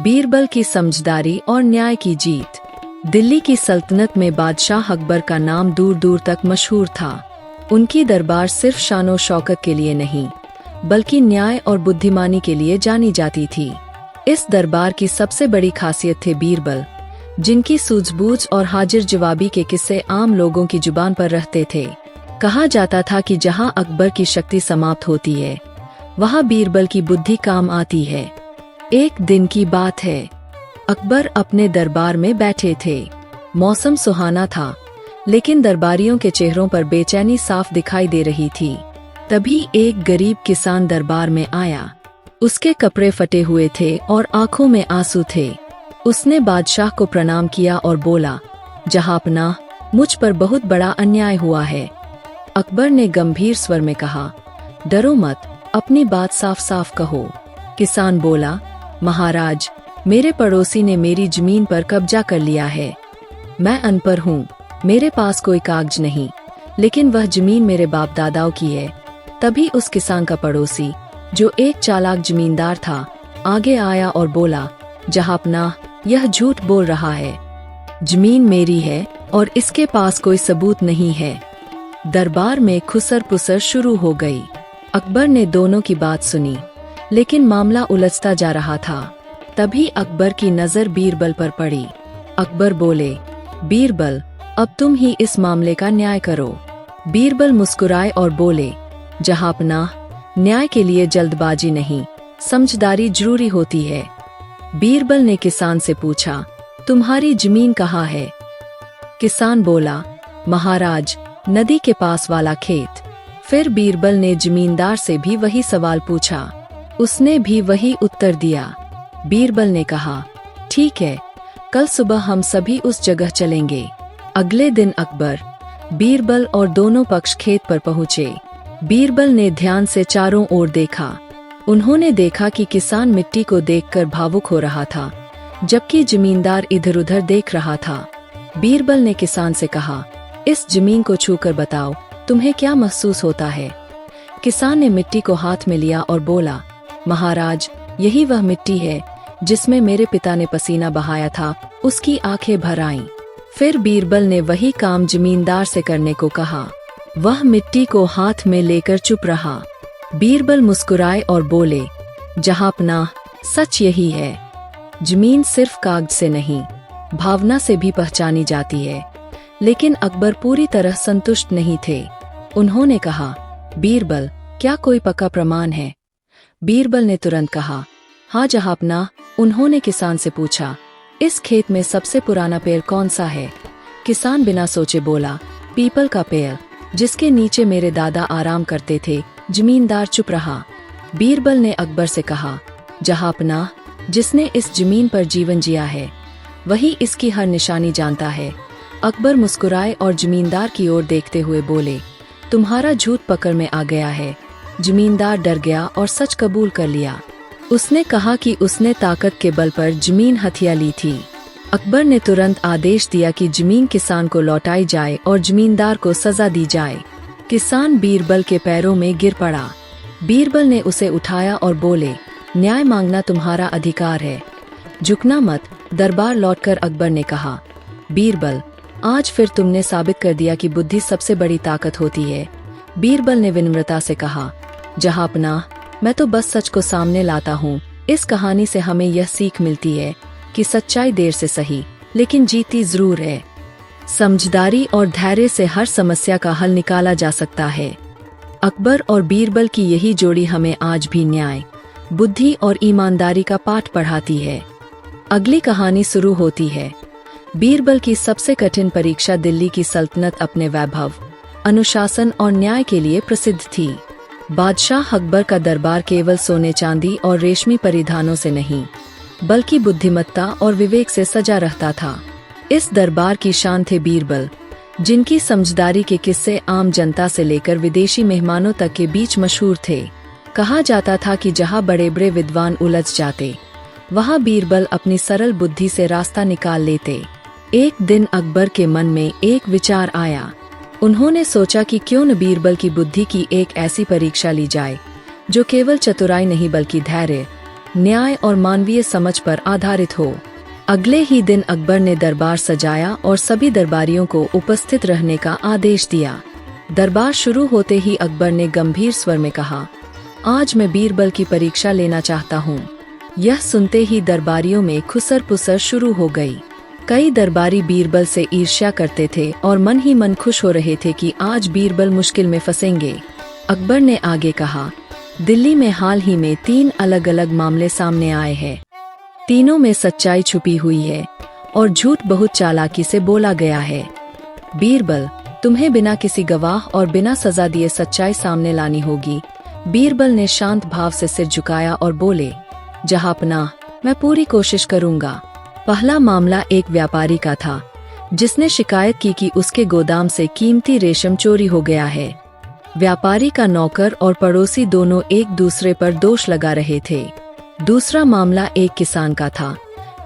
बीरबल की समझदारी और न्याय की जीत। दिल्ली की सल्तनत में बादशाह अकबर का नाम दूर दूर तक मशहूर था। उनकी दरबार सिर्फ शानो शौकत के लिए नहीं, बल्कि न्याय और बुद्धिमानी के लिए जानी जाती थी। इस दरबार की सबसे बड़ी खासियत थे बीरबल, जिनकी सूझबूझ और हाजिर जवाबी के किस्से आम लोगों की जुबान पर रहते थे। कहा जाता था कि जहां अकबर की शक्ति समाप्त होती है, वहां बीरबल की बुद्धि काम आती है। एक दिन की बात है, अकबर अपने दरबार में बैठे थे। मौसम सुहाना था, लेकिन दरबारियों के चेहरों पर बेचैनी साफ दिखाई दे रही थी। तभी एक गरीब किसान दरबार में आया। उसके कपड़े फटे हुए थे और आंखों में आंसू थे। उसने बादशाह को प्रणाम किया और बोला, जहांपनाह, मुझ पर बहुत बड़ा अन्याय हुआ है। अकबर ने गंभीर स्वर में कहा, डरो मत, अपनी बात साफ साफ कहो। किसान बोला, महाराज, मेरे पड़ोसी ने मेरी जमीन पर कब्जा कर लिया है। मैं अनपढ़ हूँ, मेरे पास कोई कागज नहीं, लेकिन वह जमीन मेरे बाप दादाओं की है। तभी उस किसान का पड़ोसी, जो एक चालाक जमींदार था, आगे आया और बोला, जहांपनाह, यह झूठ बोल रहा है। जमीन मेरी है और इसके पास कोई सबूत नहीं है। दरबार में खुसर पुसर शुरू हो गई। अकबर ने दोनों की बात सुनी, लेकिन मामला उलझता जा रहा था। तभी अकबर की नजर बीरबल पर पड़ी। अकबर बोले, बीरबल, अब तुम ही इस मामले का न्याय करो। बीरबल मुस्कुराए और बोले, जहांपनाह, न्याय के लिए जल्दबाजी नहीं, समझदारी जरूरी होती है। बीरबल ने किसान से पूछा, तुम्हारी जमीन कहाँ है? किसान बोला, महाराज, नदी के पास वाला खेत। फिर बीरबल ने जमींदार से भी वही सवाल पूछा। उसने भी वही उत्तर दिया। बीरबल ने कहा, ठीक है, कल सुबह हम सभी उस जगह चलेंगे। अगले दिन अकबर, बीरबल और दोनों पक्ष खेत पर पहुँचे। बीरबल ने ध्यान से चारों ओर देखा। उन्होंने देखा कि किसान मिट्टी को देखकर भावुक हो रहा था, जबकि जमींदार इधर उधर देख रहा था। बीरबल ने किसान से कहा, इस जमीन को छूकर बताओ, तुम्हें क्या महसूस होता है? किसान ने मिट्टी को हाथ में लिया और बोला, महाराज, यही वह मिट्टी है जिसमें मेरे पिता ने पसीना बहाया था। उसकी आंखें भर आईं। फिर बीरबल ने वही काम जमींदार से करने को कहा। वह मिट्टी को हाथ में लेकर चुप रहा। बीरबल मुस्कुराए और बोले, जहांपनाह, सच यही है। जमीन सिर्फ कागज से नहीं, भावना से भी पहचानी जाती है। लेकिन अकबर पूरी तरह संतुष्ट नहीं थे। उन्होंने कहा, बीरबल, क्या कोई पक्का प्रमाण है? बीरबल ने तुरंत कहा, हाँ जहांपनाह। उन्होंने किसान से पूछा, इस खेत में सबसे पुराना पेड़ कौन सा है? किसान बिना सोचे बोला, पीपल का पेड़, जिसके नीचे मेरे दादा आराम करते थे। जमींदार चुप रहा। बीरबल ने अकबर से कहा, जहांपनाह, जिसने इस जमीन पर जीवन जिया है, वही इसकी हर निशानी जानता है। अकबर मुस्कुराए और जमींदार की ओर देखते हुए बोले, तुम्हारा झूठ पकड़ में आ गया है। जमींदार डर गया और सच कबूल कर लिया। उसने कहा कि उसने ताकत के बल पर जमीन हथिया ली थी। अकबर ने तुरंत आदेश दिया कि जमीन किसान को लौटाई जाए और जमींदार को सजा दी जाए। किसान बीरबल के पैरों में गिर पड़ा। बीरबल ने उसे उठाया और बोले, न्याय मांगना तुम्हारा अधिकार है, झुकना मत। दरबार लौटकर अकबर ने कहा, बीरबल, आज फिर तुमने साबित कर दिया कि बुद्धि सबसे बड़ी ताकत होती है। बीरबल ने विनम्रता से कहा, जहांपनाह, मैं तो बस सच को सामने लाता हूँ। इस कहानी से हमें यह सीख मिलती है कि सच्चाई देर से सही, लेकिन जीती जरूर है। समझदारी और धैर्य से हर समस्या का हल निकाला जा सकता है। अकबर और बीरबल की यही जोड़ी हमें आज भी न्याय, बुद्धि और ईमानदारी का पाठ पढ़ाती है। अगली कहानी शुरू होती है। बीरबल की सबसे कठिन परीक्षा। दिल्ली की सल्तनत अपने वैभव, अनुशासन और न्याय के लिए प्रसिद्ध थी। बादशाह अकबर का दरबार केवल सोने चांदी और रेशमी परिधानों से नहीं, बल्कि बुद्धिमत्ता और विवेक से सजा रहता था। इस दरबार की शान थे बीरबल, जिनकी समझदारी के किस्से आम जनता से लेकर विदेशी मेहमानों तक के बीच मशहूर थे। कहा जाता था कि जहां बड़े बड़े विद्वान उलझ जाते, वहां बीरबल अपनी सरल बुद्धि से रास्ता निकाल लेते। एक दिन अकबर के मन में एक विचार आया। उन्होंने सोचा कि क्यों न बीरबल की बुद्धि की एक ऐसी परीक्षा ली जाए, जो केवल चतुराई नहीं बल्कि धैर्य, न्याय और मानवीय समझ पर आधारित हो। अगले ही दिन अकबर ने दरबार सजाया और सभी दरबारियों को उपस्थित रहने का आदेश दिया। दरबार शुरू होते ही अकबर ने गंभीर स्वर में कहा, आज मैं बीरबल की परीक्षा लेना चाहता हूँ। यह सुनते ही दरबारियों में खुसर पुसर शुरू हो गई। कई दरबारी बीरबल से ईर्ष्या करते थे और मन ही मन खुश हो रहे थे कि आज बीरबल मुश्किल में फंसेंगे। अकबर ने आगे कहा, दिल्ली में हाल ही में 3 अलग अलग मामले सामने आए हैं। तीनों में सच्चाई छुपी हुई है और झूठ बहुत चालाकी से बोला गया है। बीरबल, तुम्हें बिना किसी गवाह और बिना सजा दिए सच्चाई सामने लानी होगी। बीरबल ने शांत भाव से सिर झुकाया और बोले, जहांपनाह, मैं पूरी कोशिश करूंगा। पहला मामला एक व्यापारी का था जिसने शिकायत की कि उसके गोदाम से कीमती रेशम चोरी हो गया है। व्यापारी का नौकर और पड़ोसी दोनों एक दूसरे पर दोष लगा रहे थे। दूसरा मामला एक किसान का था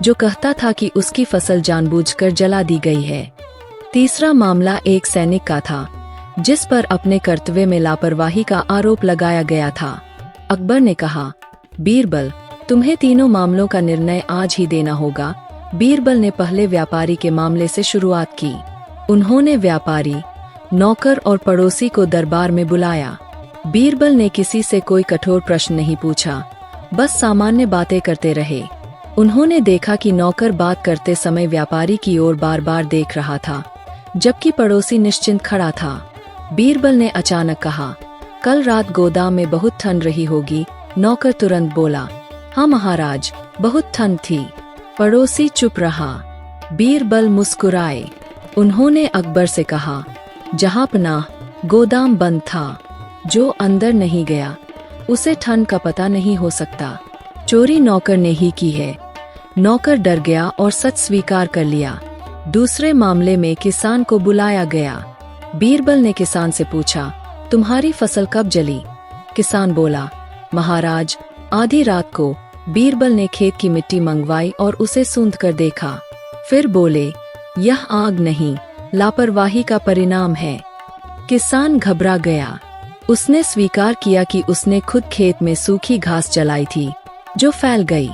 जो कहता था कि उसकी फसल जानबूझकर जला दी गई है। तीसरा मामला एक सैनिक का था जिस पर अपने कर्तव्य में लापरवाही का आरोप लगाया गया था। अकबर ने कहा, बीरबल, तुम्हें तीनों मामलों का निर्णय आज ही देना होगा। बीरबल ने पहले व्यापारी के मामले से शुरुआत की। उन्होंने व्यापारी, नौकर और पड़ोसी को दरबार में बुलाया। बीरबल ने किसी से कोई कठोर प्रश्न नहीं पूछा, बस सामान्य बातें करते रहे। उन्होंने देखा कि नौकर बात करते समय व्यापारी की ओर बार बार देख रहा था, जबकि पड़ोसी निश्चिंत खड़ा था। बीरबल ने अचानक कहा, कल रात गोदाम में बहुत ठंड रही होगी। नौकर तुरंत बोला, हाँ महाराज, बहुत ठंड थी। पड़ोसी चुप रहा। बीरबल मुस्कुराए। उन्होंने अकबर से कहा, जहांपनाह, गोदाम बंद था। जो अंदर नहीं गया उसे ठंड का पता नहीं हो सकता। चोरी नौकर ने ही की है। नौकर डर गया और सच स्वीकार कर लिया। दूसरे मामले में किसान को बुलाया गया। बीरबल ने किसान से पूछा, तुम्हारी फसल कब जली? किसान बोला, महाराज, आधी रात को। बीरबल ने खेत की मिट्टी मंगवाई और उसे सूंघ कर देखा। फिर बोले, यह आग नहीं, लापरवाही का परिणाम है। किसान घबरा गया। उसने स्वीकार किया कि उसने खुद खेत में सूखी घास जलाई थी जो फैल गई।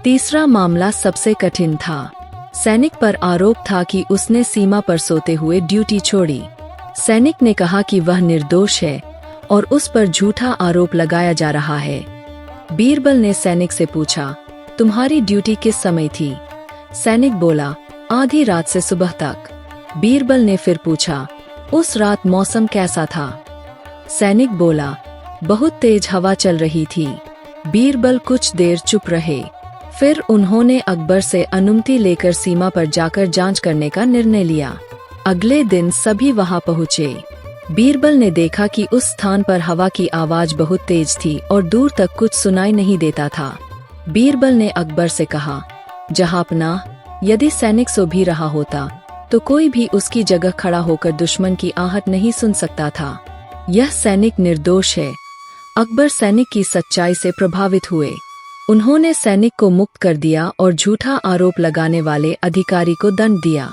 तीसरा मामला सबसे कठिन था। सैनिक पर आरोप था कि उसने सीमा पर सोते हुए ड्यूटी छोड़ी। सैनिक ने कहा कि वह निर्दोष है और उस पर झूठा आरोप लगाया जा रहा है। बीरबल ने सैनिक से पूछा, तुम्हारी ड्यूटी किस समय थी? सैनिक बोला, आधी रात से सुबह तक। बीरबल ने फिर पूछा, उस रात मौसम कैसा था? सैनिक बोला, बहुत तेज हवा चल रही थी। बीरबल कुछ देर चुप रहे। फिर उन्होंने अकबर से अनुमति लेकर सीमा पर जाकर जांच करने का निर्णय लिया। अगले दिन सभी वहां पहुंचे। बीरबल ने देखा कि उस स्थान पर हवा की आवाज बहुत तेज थी और दूर तक कुछ सुनाई नहीं देता था। बीरबल ने अकबर से कहा, जहांपनाह, यदि सैनिक सो भी रहा होता तो कोई भी उसकी जगह खड़ा होकर दुश्मन की आहट नहीं सुन सकता था। यह सैनिक निर्दोष है। अकबर सैनिक की सच्चाई से प्रभावित हुए। उन्होंने सैनिक को मुक्त कर दिया और झूठा आरोप लगाने वाले अधिकारी को दंड दिया।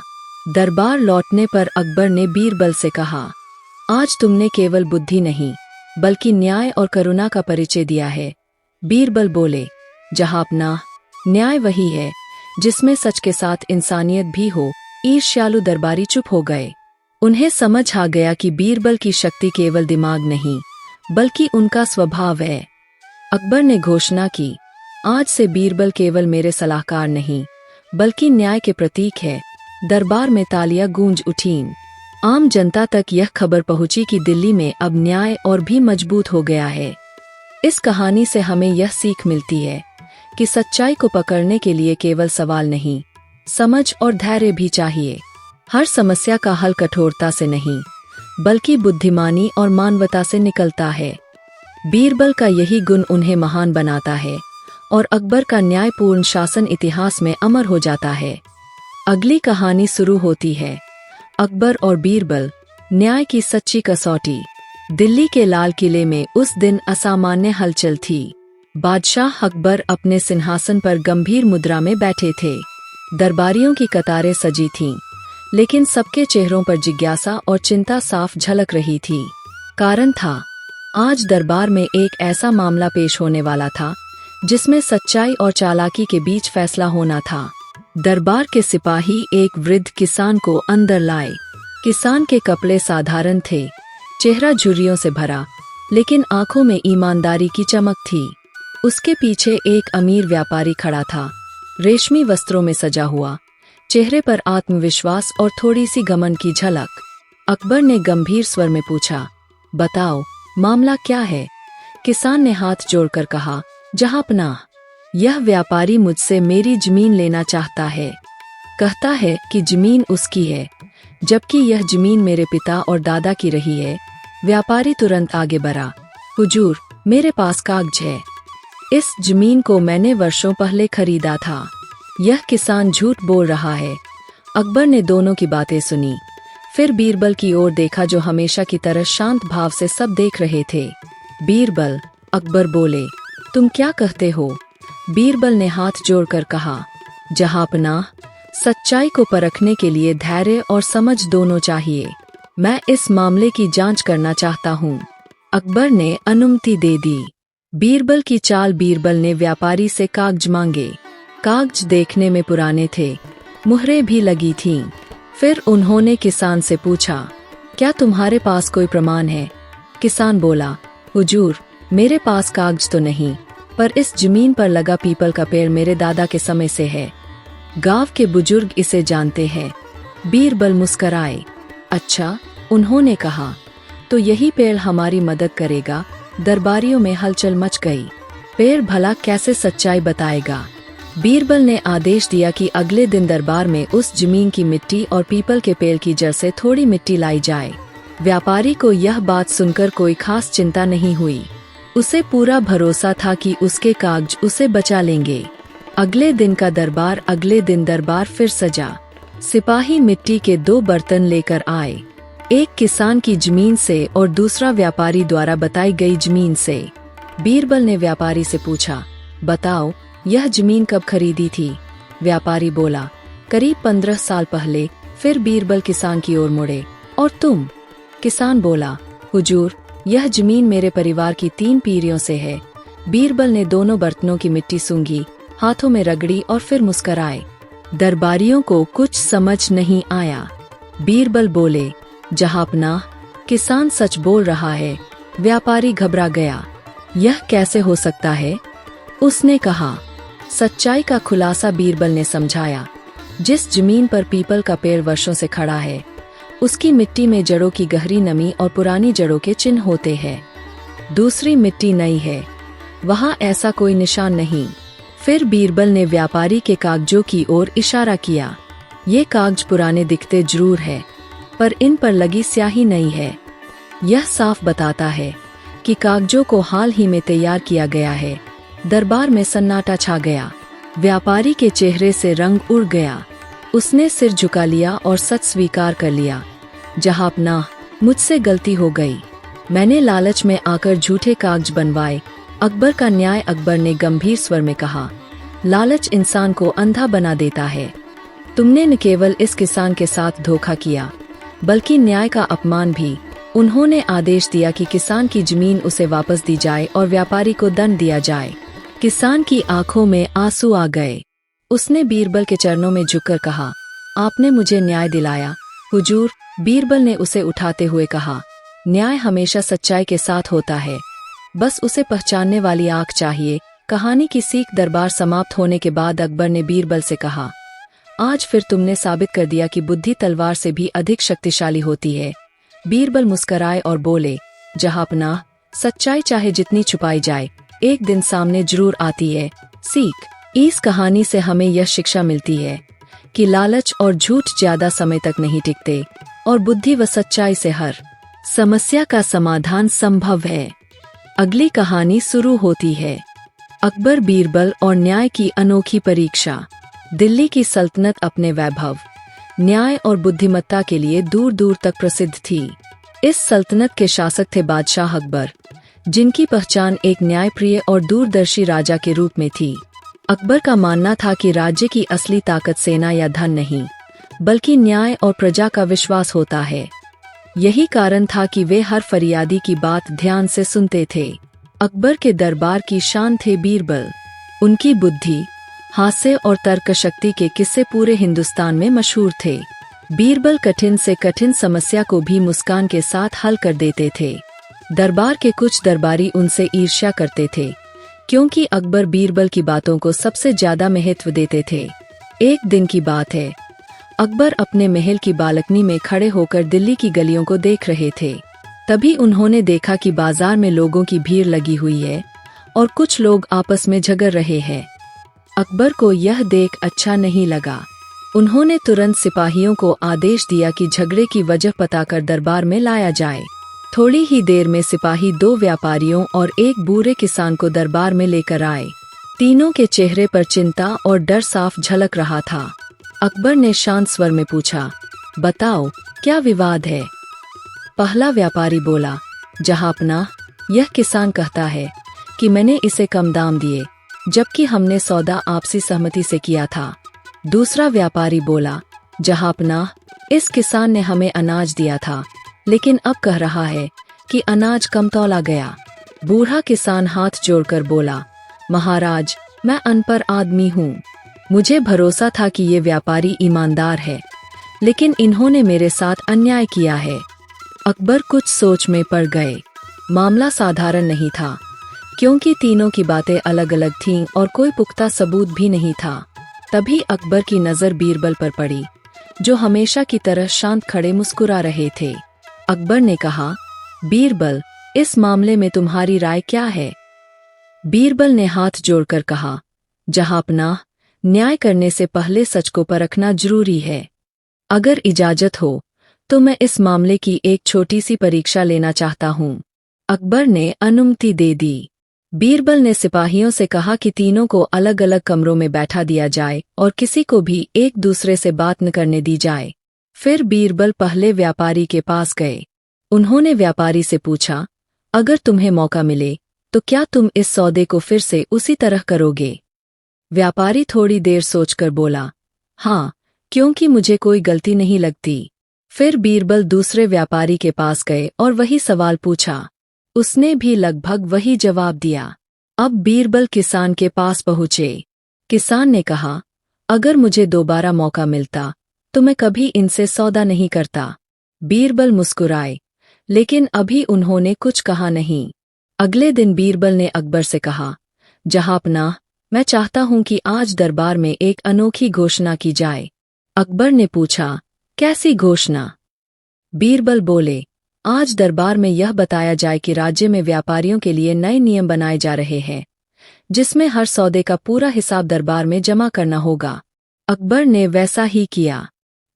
दरबार लौटने पर अकबर ने बीरबल से कहा, आज तुमने केवल बुद्धि नहीं बल्कि न्याय और करुणा का परिचय दिया है। बीरबल बोले, जहांपनाह, न्याय वही है जिसमें सच के साथ इंसानियत भी हो। ईर्ष्यालु दरबारी चुप हो गए। उन्हें समझ आ गया कि बीरबल की शक्ति केवल दिमाग नहीं बल्कि उनका स्वभाव है। अकबर ने घोषणा की, आज से बीरबल केवल मेरे सलाहकार नहीं बल्कि न्याय के प्रतीक है। दरबार में तालियां गूंज उठीं। आम जनता तक यह खबर पहुंची कि दिल्ली में अब न्याय और भी मजबूत हो गया है। इस कहानी से हमें यह सीख मिलती है कि सच्चाई को पकड़ने के लिए केवल सवाल नहीं, समझ और धैर्य भी चाहिए। हर समस्या का हल कठोरता से नहीं बल्कि बुद्धिमानी और मानवता से निकलता है। बीरबल का यही गुण उन्हें महान बनाता है और अकबर का न्यायपूर्ण शासन इतिहास में अमर हो जाता है। अगली कहानी शुरू होती है, अकबर और बीरबल, न्याय की सच्ची कसौटी। दिल्ली के लाल किले में उस दिन असामान्य हलचल थी। बादशाह अकबर अपने सिंहासन पर गंभीर मुद्रा में बैठे थे। दरबारियों की कतारें सजी थीं, लेकिन सबके चेहरों पर जिज्ञासा और चिंता साफ झलक रही थी। कारण था, आज दरबार में एक ऐसा मामला पेश होने वाला था जिसमें सच्चाई और चालाकी के बीच फैसला होना था। दरबार के सिपाही एक वृद्ध किसान को अंदर लाए। किसान के कपड़े साधारण थे, चेहरा झुर्रियों से भरा, लेकिन आंखों में ईमानदारी की चमक थी। उसके पीछे एक अमीर व्यापारी खड़ा था, रेशमी वस्त्रों में सजा हुआ, चेहरे पर आत्मविश्वास और थोड़ी सी घमंड की झलक। अकबर ने गंभीर स्वर में पूछा, बताओ, मामला क्या है? किसान ने हाथ जोड़कर कहा, जहांपनाह, यह व्यापारी मुझसे मेरी जमीन लेना चाहता है। कहता है कि जमीन उसकी है, जबकि यह जमीन मेरे पिता और दादा की रही है। व्यापारी तुरंत आगे बढ़ा, हुजूर, मेरे पास कागज है। इस जमीन को मैंने वर्षों पहले खरीदा था। यह किसान झूठ बोल रहा है। अकबर ने दोनों की बातें सुनी, फिर बीरबल की ओर देखा जो हमेशा की तरह शांत भाव से सब देख रहे थे। बीरबल, अकबर बोले, तुम क्या कहते हो? बीरबल ने हाथ जोड़कर कहा, जहांपनाह, सच्चाई को परखने के लिए धैर्य और समझ दोनों चाहिए। मैं इस मामले की जांच करना चाहता हूँ। अकबर ने अनुमति दे दी। बीरबल की चाल। बीरबल ने व्यापारी से कागज मांगे। कागज देखने में पुराने थे, मुहरें भी लगी थीं। फिर उन्होंने किसान से पूछा, क्या तुम्हारे पास कोई प्रमाण है? किसान बोला, हुजूर, मेरे पास कागज तो नहीं, पर इस जमीन पर लगा पीपल का पेड़ मेरे दादा के समय से है। गांव के बुजुर्ग इसे जानते हैं। बीरबल मुस्कराए। अच्छा, उन्होंने कहा, तो यही पेड़ हमारी मदद करेगा। दरबारियों में हलचल मच गई। पेड़ भला कैसे सच्चाई बताएगा? बीरबल ने आदेश दिया कि अगले दिन दरबार में उस जमीन की मिट्टी और पीपल के पेड़ की जड़ से थोड़ी मिट्टी लाई जाए। व्यापारी को यह बात सुनकर कोई खास चिंता नहीं हुई। उसे पूरा भरोसा था कि उसके कागज उसे बचा लेंगे। अगले दिन दरबार फिर सजा। सिपाही मिट्टी के 2 बर्तन लेकर आए, एक किसान की जमीन से और दूसरा व्यापारी द्वारा बताई गई जमीन से। बीरबल ने व्यापारी से पूछा, बताओ, यह जमीन कब खरीदी थी? व्यापारी बोला, करीब 15 साल पहले। फिर बीरबल किसान की ओर मुड़े, और तुम? किसान बोला, हुजूर, यह जमीन मेरे परिवार की 3 पीढ़ियों से है। बीरबल ने दोनों बर्तनों की मिट्टी सूंघी, हाथों में रगड़ी और फिर मुस्कराए। दरबारियों को कुछ समझ नहीं आया। बीरबल बोले, जहांपनाह, किसान सच बोल रहा है। व्यापारी घबरा गया। यह कैसे हो सकता है? उसने कहा। सच्चाई का खुलासा बीरबल ने समझाया। जिस जमीन पर पीपल का पेड़ वर्षों से खड़ा है, उसकी मिट्टी में जड़ों की गहरी नमी और पुरानी जड़ों के चिन्ह होते हैं। दूसरी मिट्टी नई है, वहाँ ऐसा कोई निशान नहीं। फिर बीरबल ने व्यापारी के कागजों की ओर इशारा किया। ये कागज पुराने दिखते जरूर है, पर इन पर लगी स्याही नहीं है। यह साफ बताता है कि कागजों को हाल ही में तैयार किया गया है। दरबार में सन्नाटा छा गया। व्यापारी के चेहरे से रंग उड़ गया। उसने सिर झुका लिया और सच स्वीकार कर लिया। जहांपनाह, मुझसे गलती हो गई। मैंने लालच में आकर झूठे कागज बनवाए। अकबर का न्याय। अकबर ने गंभीर स्वर में कहा, लालच इंसान को अंधा बना देता है। तुमने न केवल इस किसान के साथ धोखा किया, बल्कि न्याय का अपमान भी। उन्होंने आदेश दिया कि किसान की जमीन उसे वापस दी जाए और व्यापारी को दंड दिया जाए। किसान की आंखों में आंसू आ गए। उसने बीरबल के चरणों में झुककर कहा, आपने मुझे न्याय दिलाया। हुजूर, बीरबल ने उसे उठाते हुए कहा, न्याय हमेशा सच्चाई के साथ होता है, बस उसे पहचानने वाली आंख चाहिए। कहानी की सीख। दरबार समाप्त होने के बाद अकबर ने बीरबल से कहा, आज फिर तुमने साबित कर दिया कि बुद्धि तलवार से भी अधिक शक्तिशाली होती है। बीरबल मुस्कराए और बोले, जहांपनाह, सच्चाई चाहे जितनी छुपाई जाए, एक दिन सामने जरूर आती है। सीख। इस कहानी से हमें यह शिक्षा मिलती है कि लालच और झूठ ज्यादा समय तक नहीं टिकते, और बुद्धि व सच्चाई से हर समस्या का समाधान संभव है। अगली कहानी शुरू होती है। अकबर, बीरबल और न्याय की अनोखी परीक्षा। दिल्ली की सल्तनत अपने वैभव, न्याय और बुद्धिमत्ता के लिए दूर दूर तक प्रसिद्ध थी। इस सल्तनत के शासक थे बादशाह अकबर, जिनकी पहचान एक न्यायप्रिय और दूरदर्शी राजा के रूप में थी। अकबर का मानना था कि राज्य की असली ताकत सेना या धन नहीं, बल्कि न्याय और प्रजा का विश्वास होता है। यही कारण था कि वे हर फरियादी की बात ध्यान से सुनते थे। अकबर के दरबार की शान थे बीरबल। उनकी बुद्धि, हास्य और तर्क शक्ति के किस्से पूरे हिंदुस्तान में मशहूर थे। बीरबल कठिन से कठिन समस्या को भी मुस्कान के साथ हल कर देते थे। दरबार के कुछ दरबारी उनसे ईर्ष्या करते थे, क्योंकि अकबर बीरबल की बातों को सबसे ज्यादा महत्व देते थे। एक दिन की बात है, अकबर अपने महल की बालकनी में खड़े होकर दिल्ली की गलियों को देख रहे थे। तभी उन्होंने देखा कि बाजार में लोगों की भीड़ लगी हुई है और कुछ लोग आपस में झगड़ रहे हैं। अकबर को यह देख अच्छा नहीं लगा। उन्होंने तुरंत सिपाहियों को आदेश दिया कि झगड़े की वजह पता कर दरबार में लाया जाए। थोड़ी ही देर में सिपाही 2 व्यापारियों और एक बूढ़े किसान को दरबार में लेकर आए। तीनों के चेहरे पर चिंता और डर साफ झलक रहा था। अकबर ने शांत स्वर में पूछा, बताओ क्या विवाद है? पहला व्यापारी बोला, जहांपनाह, यह किसान कहता है कि मैंने इसे कम दाम दिए, जबकि हमने सौदा आपसी सहमति से किया था। दूसरा व्यापारी बोला, जहांपनाह, इस किसान ने हमें अनाज दिया था, लेकिन अब कह रहा है कि अनाज कम तौला गया। बूढ़ा किसान हाथ जोड़कर बोला, महाराज, मैं अनपढ़ आदमी हूँ। मुझे भरोसा था कि ये व्यापारी ईमानदार है, लेकिन इन्होंने मेरे साथ अन्याय किया है। अकबर कुछ सोच में पड़ गए। मामला साधारण नहीं था, क्योंकि तीनों की बातें अलग अलग थीं और कोई पुख्ता सबूत भी नहीं था। तभी अकबर की नज़र बीरबल पर पड़ी, जो हमेशा की तरह शांत खड़े मुस्कुरा रहे थे। अकबर ने कहा, बीरबल, इस मामले में तुम्हारी राय क्या है? बीरबल ने हाथ जोड़कर कहा, जहांपनाह, न्याय करने से पहले सच को परखना जरूरी है। अगर इजाजत हो तो मैं इस मामले की एक छोटी सी परीक्षा लेना चाहता हूँ। अकबर ने अनुमति दे दी। बीरबल ने सिपाहियों से कहा कि तीनों को अलग अलग कमरों में बैठा दिया जाए और किसी को भी एक दूसरे से बात न करने दी जाए। फिर बीरबल पहले व्यापारी के पास गए। उन्होंने व्यापारी से पूछा, अगर तुम्हें मौका मिले तो क्या तुम इस सौदे को फिर से उसी तरह करोगे? व्यापारी थोड़ी देर सोचकर बोला, हाँ, क्योंकि मुझे कोई गलती नहीं लगती। फिर बीरबल दूसरे व्यापारी के पास गए और वही सवाल पूछा। उसने भी लगभग वही जवाब दिया। अब बीरबल किसान के पास पहुँचे। किसान ने कहा, अगर मुझे दोबारा मौका मिलता तो मैं कभी इनसे सौदा नहीं करता। बीरबल मुस्कुराए, लेकिन अभी उन्होंने कुछ कहा नहीं। अगले दिन बीरबल ने अकबर से कहा, जहांपनाह, मैं चाहता हूं कि आज दरबार में एक अनोखी घोषणा की जाए। अकबर ने पूछा, कैसी घोषणा? बीरबल बोले, आज दरबार में यह बताया जाए कि राज्य में व्यापारियों के लिए नए नियम बनाए जा रहे हैं, जिसमें हर सौदे का पूरा हिसाब दरबार में जमा करना होगा। अकबर ने वैसा ही किया।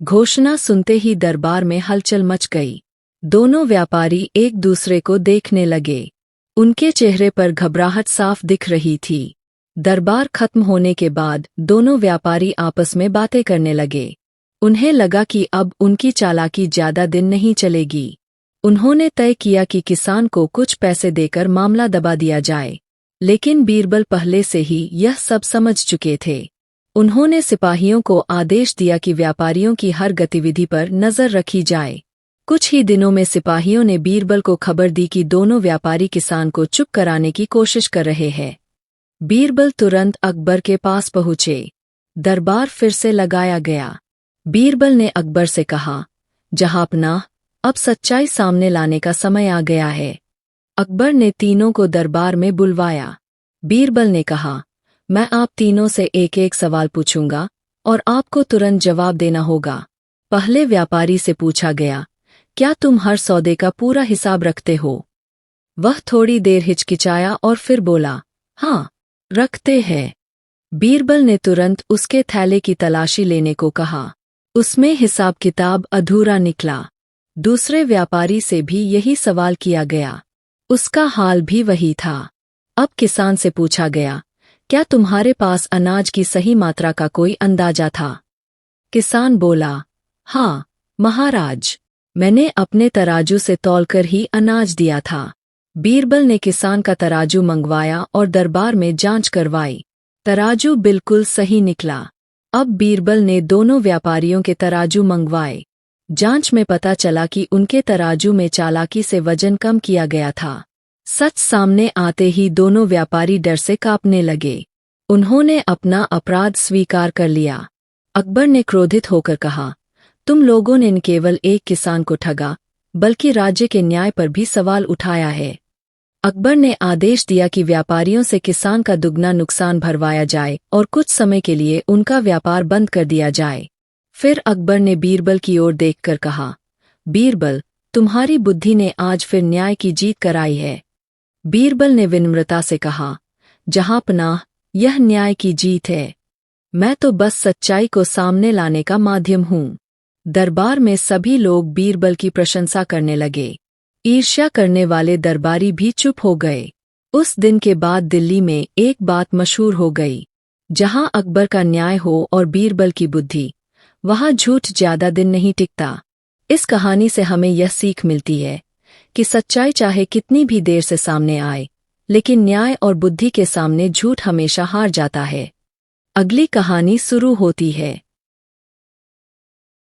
घोषणा सुनते ही दरबार में हलचल मच गई। दोनों व्यापारी एक दूसरे को देखने लगे। उनके चेहरे पर घबराहट साफ दिख रही थी। दरबार खत्म होने के बाद दोनों व्यापारी आपस में बातें करने लगे। उन्हें लगा कि अब उनकी चालाकी ज्यादा दिन नहीं चलेगी। उन्होंने तय किया कि किसान को कुछ पैसे देकर मामला दबा दिया जाए, लेकिन बीरबल पहले से ही यह सब समझ चुके थे। उन्होंने सिपाहियों को आदेश दिया कि व्यापारियों की हर गतिविधि पर नजर रखी जाए। कुछ ही दिनों में सिपाहियों ने बीरबल को खबर दी कि दोनों व्यापारी किसान को चुप कराने की कोशिश कर रहे हैं। बीरबल तुरंत अकबर के पास पहुँचे। दरबार फिर से लगाया गया। बीरबल ने अकबर से कहा, जहांपनाह, अब सच्चाई सामने लाने का समय आ गया है। अकबर ने तीनों को दरबार में बुलवाया। बीरबल ने कहा, मैं आप तीनों से एक एक सवाल पूछूंगा और आपको तुरंत जवाब देना होगा। पहले व्यापारी से पूछा गया, क्या तुम हर सौदे का पूरा हिसाब रखते हो? वह थोड़ी देर हिचकिचाया और फिर बोला, हाँ, रखते हैं। बीरबल ने तुरंत उसके थैले की तलाशी लेने को कहा। उसमें हिसाब किताब अधूरा निकला। दूसरे व्यापारी से भी यही सवाल किया गया। उसका हाल भी वही था। अब किसान से पूछा गया, क्या तुम्हारे पास अनाज की सही मात्रा का कोई अंदाजा था? किसान बोला, हाँ महाराज, मैंने अपने तराजू से तौलकर ही अनाज दिया था। बीरबल ने किसान का तराजू मंगवाया और दरबार में जांच करवाई। तराजू बिल्कुल सही निकला। अब बीरबल ने दोनों व्यापारियों के तराजू मंगवाए। जांच में पता चला कि उनके तराजू में चालाकी से वजन कम किया गया था। सच सामने आते ही दोनों व्यापारी डर से कांपने लगे। उन्होंने अपना अपराध स्वीकार कर लिया। अकबर ने क्रोधित होकर कहा, तुम लोगों ने न केवल एक किसान को ठगा, बल्कि राज्य के न्याय पर भी सवाल उठाया है। अकबर ने आदेश दिया कि व्यापारियों से किसान का दुगना नुकसान भरवाया जाए और कुछ समय के लिए उनका व्यापार बंद कर दिया जाए। फिर अकबर ने बीरबल की ओर देखकर कहा, बीरबल, तुम्हारी बुद्धि ने आज फिर न्याय की जीत कराई है। बीरबल ने विनम्रता से कहा, जहांपनाह, यह न्याय की जीत है। मैं तो बस सच्चाई को सामने लाने का माध्यम हूँ। दरबार में सभी लोग बीरबल की प्रशंसा करने लगे। ईर्ष्या करने वाले दरबारी भी चुप हो गए। उस दिन के बाद दिल्ली में एक बात मशहूर हो गई, जहां अकबर का न्याय हो और बीरबल की बुद्धि, वहां झूठ ज्यादा दिन नहीं टिकता। इस कहानी से हमें यह सीख मिलती है कि सच्चाई चाहे कितनी भी देर से सामने आए, लेकिन न्याय और बुद्धि के सामने झूठ हमेशा हार जाता है। अगली कहानी शुरू होती है।